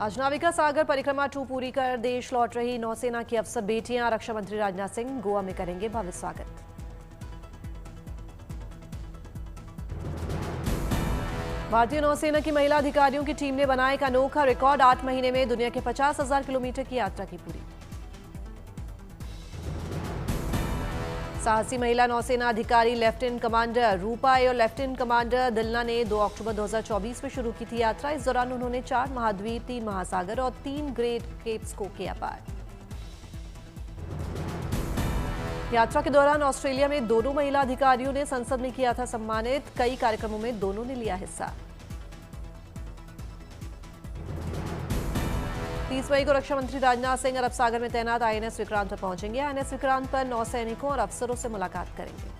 आज नाविका सागर परिक्रमा 2 पूरी कर देश लौट रही नौसेना की अफसर बेटियां रक्षा मंत्री राजनाथ सिंह गोवा में करेंगे भव्य स्वागत। भारतीय नौसेना की महिला अधिकारियों की टीम ने बनाया एक अनोखा रिकॉर्ड। 8 महीने में दुनिया के 50,000 किलोमीटर की यात्रा की पूरी। साहसी महिला नौसेना अधिकारी लेफ्टिनेंट कमांडर रूपा और लेफ्टिनेंट कमांडर दिलना ने 2 अक्टूबर 2024 में शुरू की थी यात्रा। इस दौरान उन्होंने 4 महाद्वीप, 3 महासागर और 3 ग्रेट केप्स को किया पार। यात्रा के दौरान ऑस्ट्रेलिया में दोनों महिला अधिकारियों ने संसद में किया था सम्मानित। कई कार्यक्रमों में दोनों ने लिया हिस्सा। 30 मई को रक्षा मंत्री राजनाथ सिंह अरब सागर में तैनात आईएनएस विक्रांत पर पहुंचेंगे। आईएनएस विक्रांत पर नौसैनिकों और अफसरों से मुलाकात करेंगे।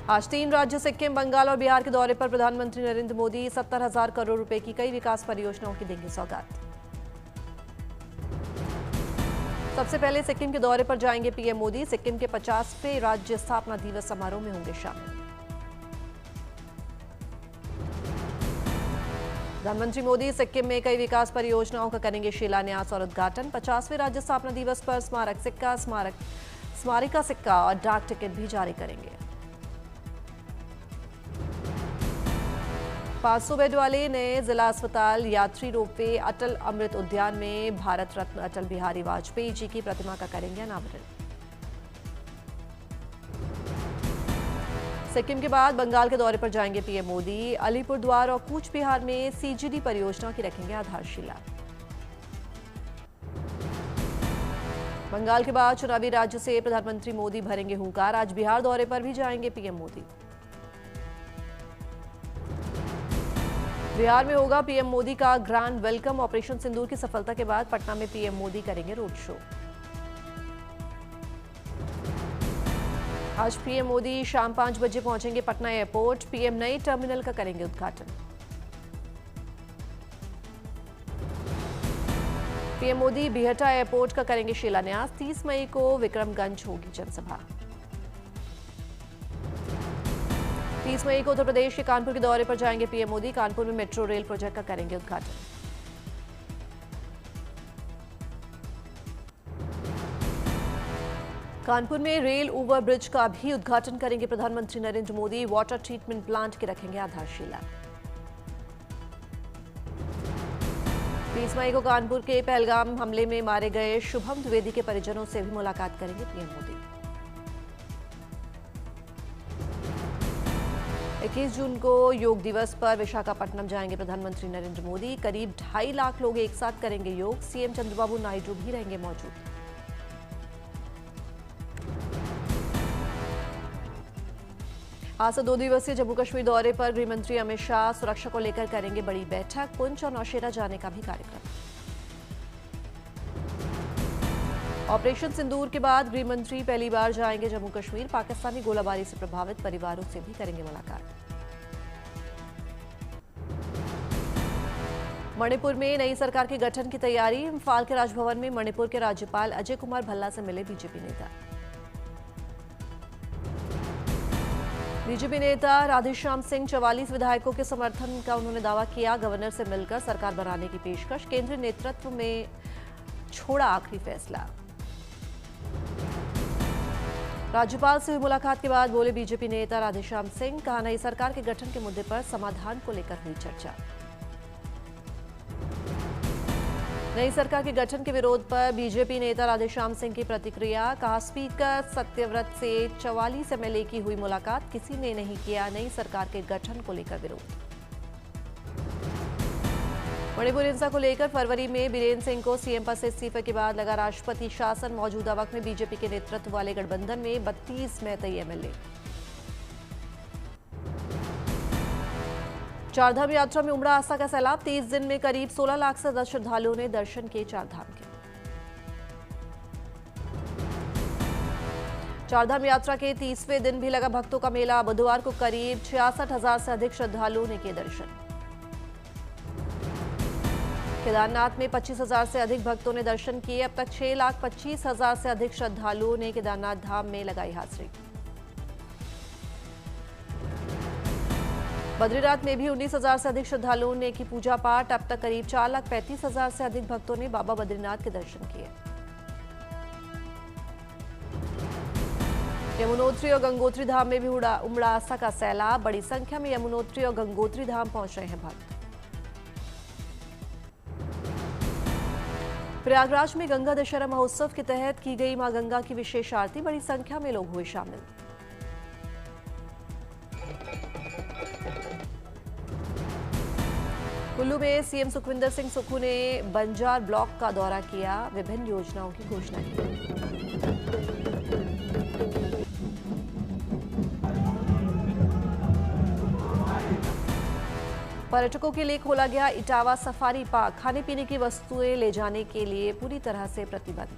आज 3 राज्यों सिक्किम, बंगाल और बिहार के दौरे पर प्रधानमंत्री नरेंद्र मोदी 70,000 करोड़ रुपए की कई विकास परियोजनाओं की देंगे सौगात। सबसे पहले सिक्किम के दौरे पर जाएंगे पीएम मोदी। सिक्किम के 50वें राज्य स्थापना दिवस समारोह में होंगे शामिल। प्रधानमंत्री मोदी सिक्किम में कई विकास परियोजनाओं का करेंगे शिलान्यास और उद्घाटन। 50वें राज्य स्थापना दिवस पर स्मारक सिक्का, स्मारिका सिक्का और डाक टिकट भी जारी करेंगे। 500 बेड वाले नए जिला अस्पताल, यात्री रोपवे, अटल अमृत उद्यान में भारत रत्न अटल बिहारी वाजपेयी जी की प्रतिमा का करेंगे अनावरण। सिक्किम के बाद बंगाल के दौरे पर जाएंगे पीएम मोदी। अलीपुरद्वार और कूच बिहार में सीजीडी परियोजना की रखेंगे आधारशिला। बंगाल के बाद चुनावी राज्य से प्रधानमंत्री मोदी भरेंगे हुंकार। आज बिहार दौरे पर भी जाएंगे पीएम मोदी। बिहार में होगा पीएम मोदी का ग्रैंड वेलकम। ऑपरेशन सिंदूर की सफलता के बाद पटना में पीएम मोदी करेंगे रोड शो। आज पीएम मोदी शाम 5 बजे पहुंचेंगे पटना एयरपोर्ट। पीएम नए टर्मिनल का करेंगे उद्घाटन। पीएम मोदी बिहटा एयरपोर्ट का करेंगे शिलान्यास। 30 मई को विक्रमगंज होगी जनसभा। 30 मई को उत्तर प्रदेश के कानपुर के दौरे पर जाएंगे पीएम मोदी। कानपुर में मेट्रो रेल प्रोजेक्ट का करेंगे उद्घाटन। कानपुर में रेल ओवर ब्रिज का भी उद्घाटन करेंगे प्रधानमंत्री Narendra Modi. Water treatment plant की रखेंगे आधारशिला। 30 मई को कानपुर के पहलगाम हमले में मारे गए शुभम द्विवेदी के परिजनों से भी मुलाकात करेंगे पीएम मोदी। 21 जून को योग दिवस पर विशाखापट्टनम जाएंगे प्रधानमंत्री नरेंद्र मोदी। करीब 2.5 लाख लोग एक साथ करेंगे योग। सीएम चंद्रबाबू नायडू भी रहेंगे मौजूद। आज से 2 दिवसीय जम्मू कश्मीर दौरे पर गृहमंत्री अमित शाह सुरक्षा को लेकर करेंगे बड़ी बैठक। पुंछ और नौशेरा जाने का भी कार्यक्रम। ऑपरेशन सिंदूर के बाद गृहमंत्री पहली बार जाएंगे जम्मू कश्मीर। पाकिस्तानी गोलाबारी से प्रभावित परिवारों से भी करेंगे मुलाकात। मणिपुर में नई सरकार के गठन की तैयारी। इम्फाल के राजभवन में मणिपुर के राज्यपाल अजय कुमार भल्ला से मिले बीजेपी नेता। बीजेपी नेता राधेश्याम सिंह 44 विधायकों के समर्थन का उन्होंने दावा किया। गवर्नर से मिलकर सरकार बनाने की पेशकश। केंद्रीय नेतृत्व में छोड़ा आखिरी फैसला। राज्यपाल से हुई मुलाकात के बाद बोले बीजेपी नेता राधेश्याम सिंह। कहा नई सरकार के गठन के मुद्दे पर समाधान को लेकर हुई चर्चा। नई सरकार के गठन के विरोध पर बीजेपी नेता राधेश्याम सिंह की प्रतिक्रिया। कहा स्पीकर सत्यव्रत से 44 एमएलए की हुई मुलाकात। किसी ने नहीं किया नई सरकार के गठन को लेकर विरोध। मणिपुर हिंसा को लेकर फरवरी में बीरेन्द्र सिंह को सीएम पद से इस्तीफे के बाद लगा राष्ट्रपति शासन। मौजूदा वक्त में बीजेपी के नेतृत्व वाले गठबंधन में 32 मैतेई एमएलए। चारधाम यात्रा में उमड़ा आस्था का सैलाब। 30 दिन में करीब 16 लाख से अधिक श्रद्धालुओं ने दर्शन किए चारधाम के। चारधाम यात्रा के 30वें दिन भी लगा भक्तों का मेला। बुधवार को करीब 66,000 से अधिक श्रद्धालुओं ने किए दर्शन। केदारनाथ में 25,000 से अधिक भक्तों ने दर्शन किए। अब तक 6,25,000 से अधिक श्रद्धालुओं ने केदारनाथ धाम में लगाई हाजिरी। बद्रीनाथ में भी 19,000 से अधिक श्रद्धालुओं ने की पूजा पाठ। अब तक करीब 4,35,000 से अधिक भक्तों ने बाबा बद्रीनाथ के दर्शन किए। यमुनोत्री और गंगोत्री धाम में भी उमड़ा आस्था का सैलाब। बड़ी संख्या में यमुनोत्री और गंगोत्री धाम पहुंच रहे हैं भक्त। प्रयागराज में गंगा दशहरा महोत्सव के तहत की गई मां गंगा की विशेष आरती। बड़ी संख्या में लोग हुए शामिल। कुल्लू में सीएम सुखविंदर सिंह सुक्खू ने बंजार ब्लॉक का दौरा किया। विभिन्न योजनाओं की घोषणा की। पर्यटकों के लिए खोला गया इटावा सफारी पार्क। खाने पीने की वस्तुएं ले जाने के लिए पूरी तरह से प्रतिबंध।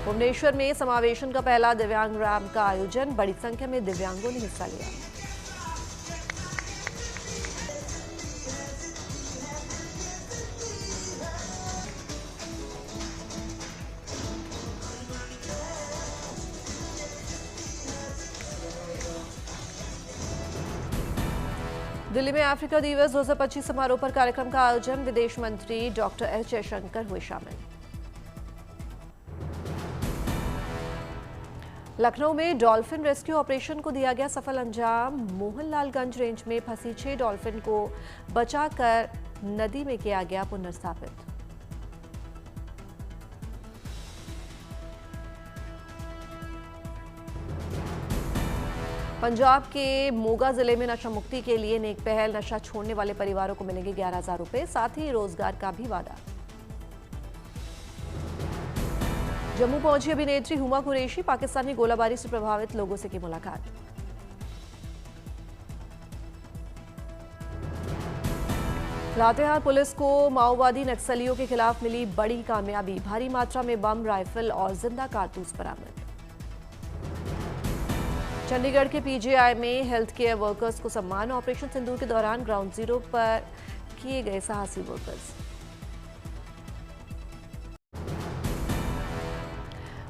भुवनेश्वर में समावेशन का पहला दिव्यांग रैम्प का आयोजन। बड़ी संख्या में दिव्यांगों ने हिस्सा लिया। दिल्ली में अफ्रीका दिवस 2025 समारोह पर कार्यक्रम का आयोजन। विदेश मंत्री डॉक्टर एस जयशंकर हुए शामिल। लखनऊ में डॉल्फिन रेस्क्यू ऑपरेशन को दिया गया सफल अंजाम। मोहनलालगंज रेंज में फंसी 6 डॉल्फिन को बचाकर नदी में किया गया पुनर्स्थापित। पंजाब के मोगा जिले में नशा मुक्ति के लिए नेक पहल। नशा छोड़ने वाले परिवारों को मिलेंगे 11,000 रुपए, साथ ही रोजगार का भी वादा। जम्मू पहुंची अभिनेत्री हुमा कुरैशी। पाकिस्तानी गोलाबारी से प्रभावित लोगों से की मुलाकात। लातेहार पुलिस को माओवादी नक्सलियों के खिलाफ मिली बड़ी कामयाबी। भारी मात्रा में बम, राइफल और जिंदा कारतूस बरामद। चंडीगढ़ के पीजीआई में हेल्थ केयर वर्कर्स को सम्मान। ऑपरेशन सिंदूर के दौरान ग्राउंड जीरो पर किए गए साहसी वर्कर्स।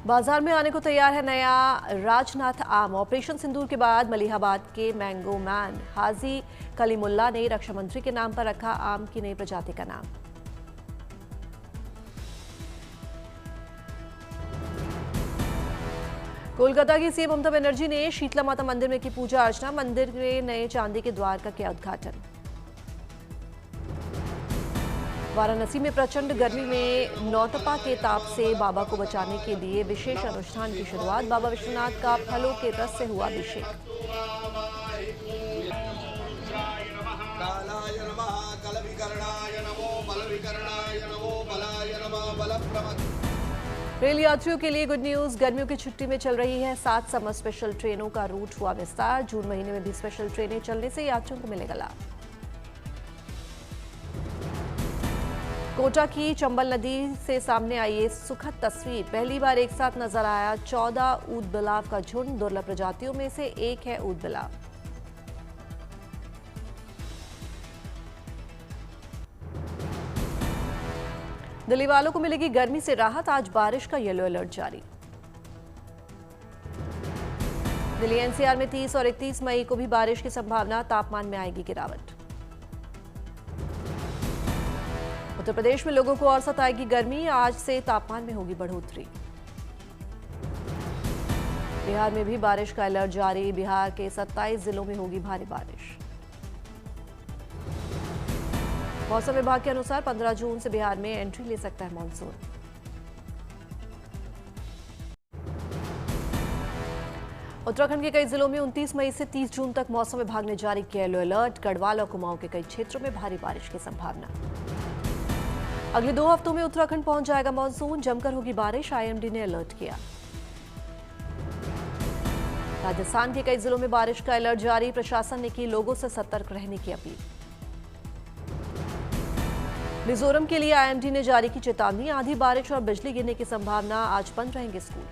बाजार में आने को तैयार है नया राजनाथ आम। ऑपरेशन सिंदूर के बाद मलिहाबाद के मैंगो मैन हाजी कलीमुल्ला ने रक्षा मंत्री के नाम पर रखा आम की नई प्रजाति का नाम। कोलकाता की सीएम ममता बनर्जी ने शीतला माता मंदिर में की पूजा अर्चना। मंदिर के नए चांदी के द्वार का किया उद्घाटन। वाराणसी में प्रचंड गर्मी में नौतपा के ताप से बाबा को बचाने के लिए विशेष अनुष्ठान की शुरुआत। बाबा विश्वनाथ का फलों के रस से हुआ अभिषेक। रेल यात्रियों के लिए गुड न्यूज। गर्मियों की छुट्टी में चल रही है 7 समर स्पेशल ट्रेनों का रूट हुआ विस्तार। जून महीने में भी स्पेशल ट्रेनें चलने से यात्रियों को मिलेगा लाभ। कोटा की चंबल नदी से सामने आई ये सुखद तस्वीर। पहली बार एक साथ नजर आया 14 ऊदबिलाव का झुंड। दुर्लभ प्रजातियों में से एक है ऊदबिलाव। दिल्ली वालों को मिलेगी गर्मी से राहत। आज बारिश का येलो अलर्ट जारी। दिल्ली एनसीआर में 30 और 31 मई को भी बारिश की संभावना। तापमान में आएगी गिरावट। उत्तर प्रदेश में लोगों को और सताएगी गर्मी। आज से तापमान में होगी बढ़ोतरी। बिहार में भी बारिश का अलर्ट जारी। बिहार के 27 जिलों में होगी भारी बारिश। मौसम विभाग के अनुसार 15 जून से बिहार में एंट्री ले सकता है मानसून। उत्तराखंड के कई जिलों में 29 मई से 30 जून तक मौसम विभाग ने जारी किया येलो अलर्ट। गढ़वाल और कुमाऊं के कई क्षेत्रों में भारी बारिश की संभावना। अगले 2 हफ्तों में उत्तराखंड पहुंच जाएगा मानसून। जमकर होगी बारिश। आईएमडी ने अलर्ट किया। राजस्थान के कई जिलों में बारिश का अलर्ट जारी। प्रशासन ने की लोगों से सतर्क रहने की अपील। मिजोरम के लिए आईएमडी ने जारी की चेतावनी। आंधी, बारिश और बिजली गिरने की संभावना। आज बंद रहेंगे स्कूल।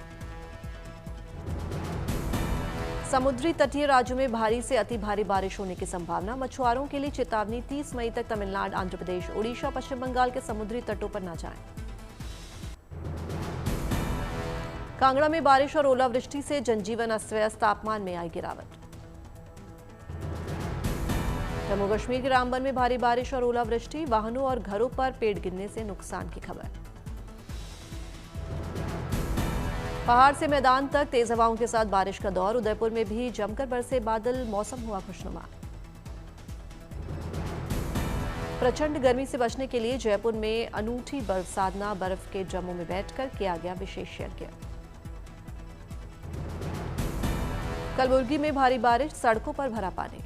समुद्री तटीय राज्यों में भारी से अति भारी बारिश होने की संभावना। मछुआरों के लिए चेतावनी। 30 मई तक तमिलनाडु, आंध्र प्रदेश, ओडिशा, पश्चिम बंगाल के समुद्री तटों पर न जाएं। कांगड़ा में बारिश और ओलावृष्टि से जनजीवन अस्त व्यस्त। तापमान में आई गिरावट। जम्मू कश्मीर के रामबन में भारी बारिश और ओलावृष्टि, वाहनों और घरों पर पेड़ गिरने से नुकसान की खबर। पहाड़ से मैदान तक तेज हवाओं के साथ बारिश का दौर, उदयपुर में भी जमकर बरसे बादल, मौसम हुआ खुशनुमा। प्रचंड गर्मी से बचने के लिए जयपुर में अनूठी बर्फ साधना, बर्फ के जम्मू में बैठकर किया गया विशेष यज्ञ। कलबुर्गी में भारी बारिश, सड़कों पर भरा पानी।